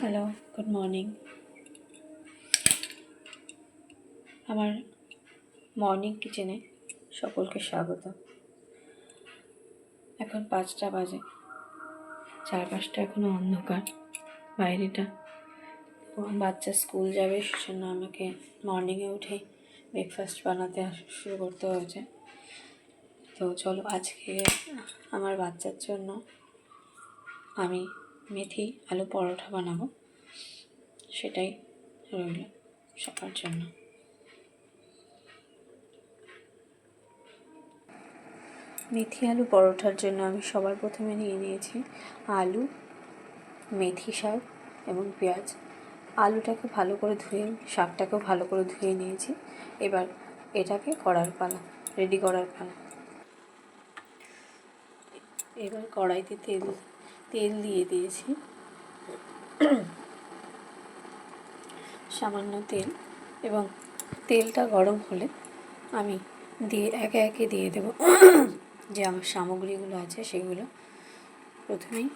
Hello, good morning. আমার morning কিচেনে সকলকে স্বাগত। এখন 5টা বাজে, চারপাশটা এখনো অন্ধকার, বাইরেটা। বাচ্চা স্কুল যাবে, সেজন্য আমাকে মর্নিংয়ে উঠে ব্রেকফাস্ট বানাতে শুরু করতে হয়েছে। তো চলো, আজকে আমার বাচ্চার জন্য আমি মেথি আলু পরোটা বানাবো, সেটাই রইল সবার জন্য। মেথি আলু পরোটার জন্য আমি সবার প্রথমে নিয়ে নিয়েছি আলু, মেথি শাক এবং পেঁয়াজ। আলুটাকে ভালো করে ধুয়ে, শাকটাকেও ভালো করে ধুয়ে নিয়েছি। এবার এটাকে করার পালা, রেডি করার পালা। এবার কড়াইতে তেল দিয়ে দিয়েছি, সামান্য তেল। এবং তেলটা গরম হলে আমি একে একে দিয়ে দেব যে আমার সামগ্রীগুলো আছে সেগুলো। প্রথমেই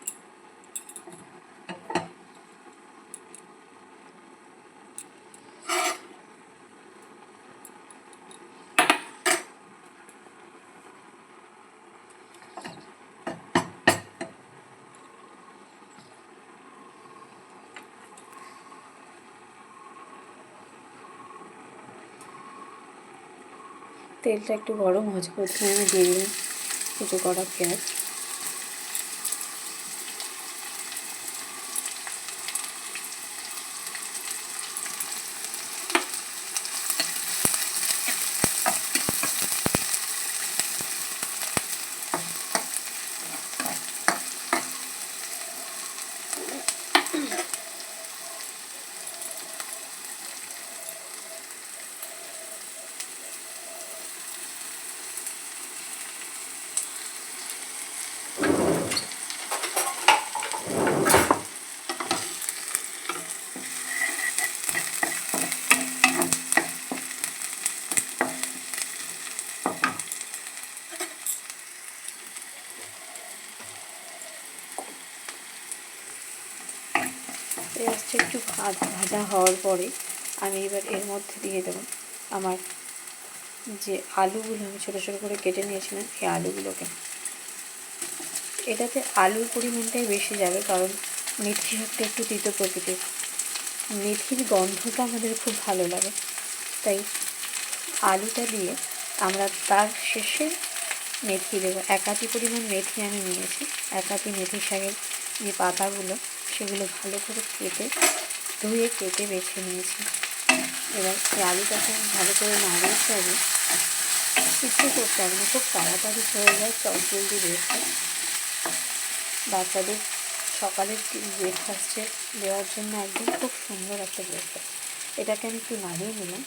তেলটা একটু গরম হয়েছে, প্রথমে আমি দিয়ে দিলাম কুচো করা পেঁয়াজ। পেঁয়াজটা একটু ভাজা হওয়ার পরে আমি এবার এর মধ্যে দিয়ে দেবো আমার যে আলুগুলো আমি ছোটো ছোটো করে কেটে নিয়েছিলাম, এই আলুগুলোকে। এটাতে আলুর পরিমাণটাই বেশি যাবে, কারণ মেথি শাকটা একটু তিতো প্রকৃতির। মেথির গন্ধটা আমাদের খুব ভালো লাগে, তাই আলুটা দিয়ে আমরা তার শেষে মেথি দেবো। একাতি পরিমাণ মেথি আমি নিয়েছি। একাতি মেথি শাকের যে পাতাগুলো, সেগুলো ভালো করে ধুয়ে কেটে বেছে নিয়েছি। এবার এই আলুটাকে ভালো করে নাড়িয়ে চাড়িয়ে, কিছু করতে হবে না, খুব তাড়াতাড়ি হয়ে যায়, চটজলদি ব্রেকফাস্ট। বাচ্চাদের সকালের ব্রেকফাস্টে দেওয়ার জন্য একদম খুব সুন্দর একটা ব্রেকফাস্ট। এটাকে আমি একটু নাড়িয়ে নিলাম।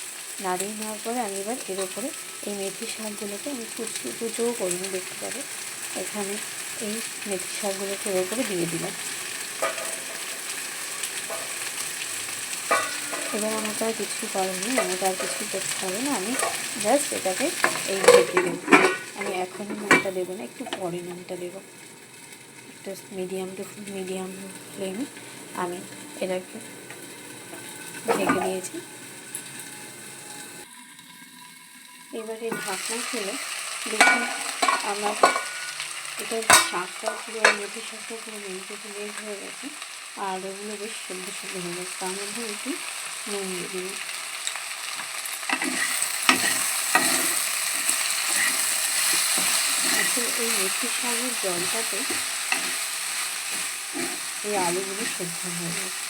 নাড়িয়ে নেওয়ার পরে আমি এবার এর ওপরে এই মেথি শাকগুলোকে আমি কুচোও করিনি, দেখতে পাবো এখানে এই মেথি শাকগুলোকে এর ওপরে দিয়ে দিলাম। এবার আমাকে আর কিছু করার নেই, আমাকে আর কিছু করতে হবে না। আমি জাস্ট এটাকে এই ঢেকে দেবো। আমি এখনই নুনটা দেবো না, একটু পরে নুনটা দেবো। একটা মিডিয়াম ফ্লেমে আমি এটাকে ঢেকে দিয়েছি। এবারে ঢাকনা খুলে দেখুন আমার এটা শাকটা পুরো, মেথি শাকটা পুরো লেগ হয়ে গেছে, আর ওগুলো বেশ সেদ্ধ হয়ে গেছে। তার মধ্যে একটু নুন দিয়ে দিই। আসলে এই মেথি শাকের জলটাতে এই আলুগুলো সেদ্ধ হয়ে গেছে।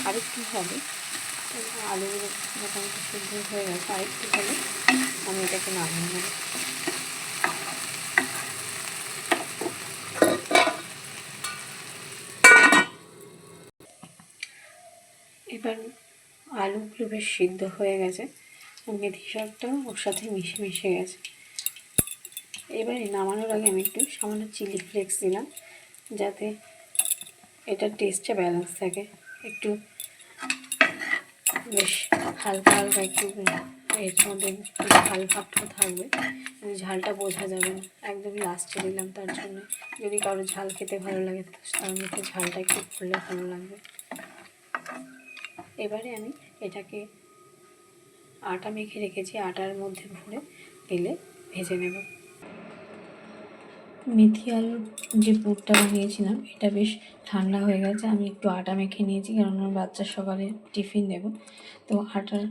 আরেকটু হবে, আলুগুলো মোটামুটি সেদ্ধ হয়ে গেছে, আরেকটু হলে আমি এটাকে নামিয়ে নেব। এবার আলুগুলো বেশ সিদ্ধ হয়ে গেছে, মেথি শাকটাও ওর সাথে মিশে গেছে। এবারে নামানোর আগে আমি একটু সামান্য চিলি ফ্লেক্স দিলাম, যাতে এটার টেস্টটা ব্যালেন্স থাকে। একটু বেশ হালকা হালকা একটু এর মধ্যে ঝাল ভাবটা থাকবে, ঝালটা বোঝা যাবে না, একদম লাস্টে দিলাম। তার জন্য যদি কারো ঝাল খেতে ভালো লাগে তার মধ্যে ঝালটা একটু পড়লে ভালো লাগবে। এবারে আমি এটাকে আটা মেখে রেখেছি, আটার মধ্যে ভরে তেলে ভেজে নেব। মেথি আলুর যে পুরটা বানিয়েছিলাম এটা বেশ ঠান্ডা হয়ে গেছে। আমি একটু আটা মেখে নিয়েছি, কারণ আমার বাচ্চার সকালে টিফিন দেব। তো আটাটাকে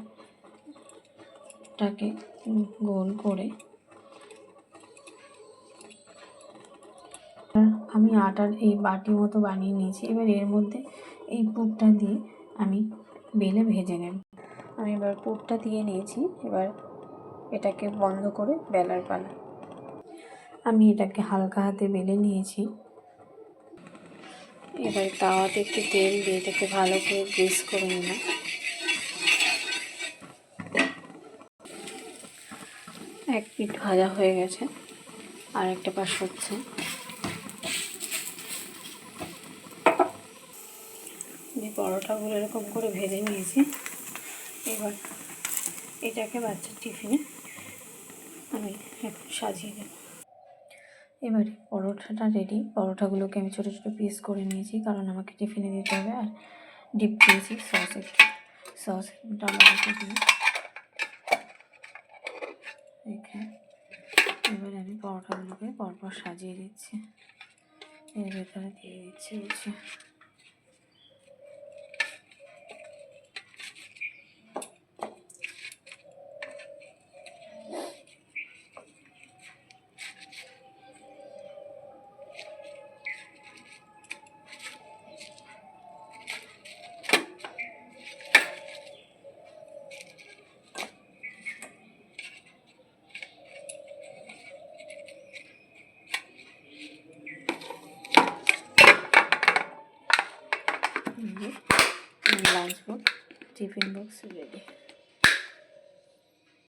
গোল করে আমি আটার এই বাটি মতো বানিয়ে নিয়েছি। এবার এর মধ্যে এই পুরটা দিয়ে আমি বেলে ভেজে নেব। আমি এবার পুরটা দিয়ে নিয়েছি, এবার এটাকে বন্ধ করে বেলার পালা। আমি এটাকে হালকা হাতে বেলে নিয়েছি। এবার তাওয়াতে একটু তেল দিয়ে এটাকে ভালো করে গ্রিস করে নিলাম। এক পিঠ ভাজা হয়ে গেছে, আর একটা পাশ হচ্ছে। যে পরোটাগুলো এরকম করে ভেজে নিয়েছি, এবার এটাকে বাচ্চার টিফিনে আমি এখন সাজিয়ে দেব। এবারে পরোটাটা রেডি। পরোটাগুলোকে আমি ছোটো ছোটো পিস করে নিয়েছি, কারণ আমাকে টিফিনে দিতে হবে। আর ডিপ দিয়েছি সস টমেটো দিয়ে রেখে এবারে আমি পরোটাগুলোকে পরপর সাজিয়ে দিচ্ছি, এর ভেতরে দিয়ে দিচ্ছি। Lunch box tiffin box ready.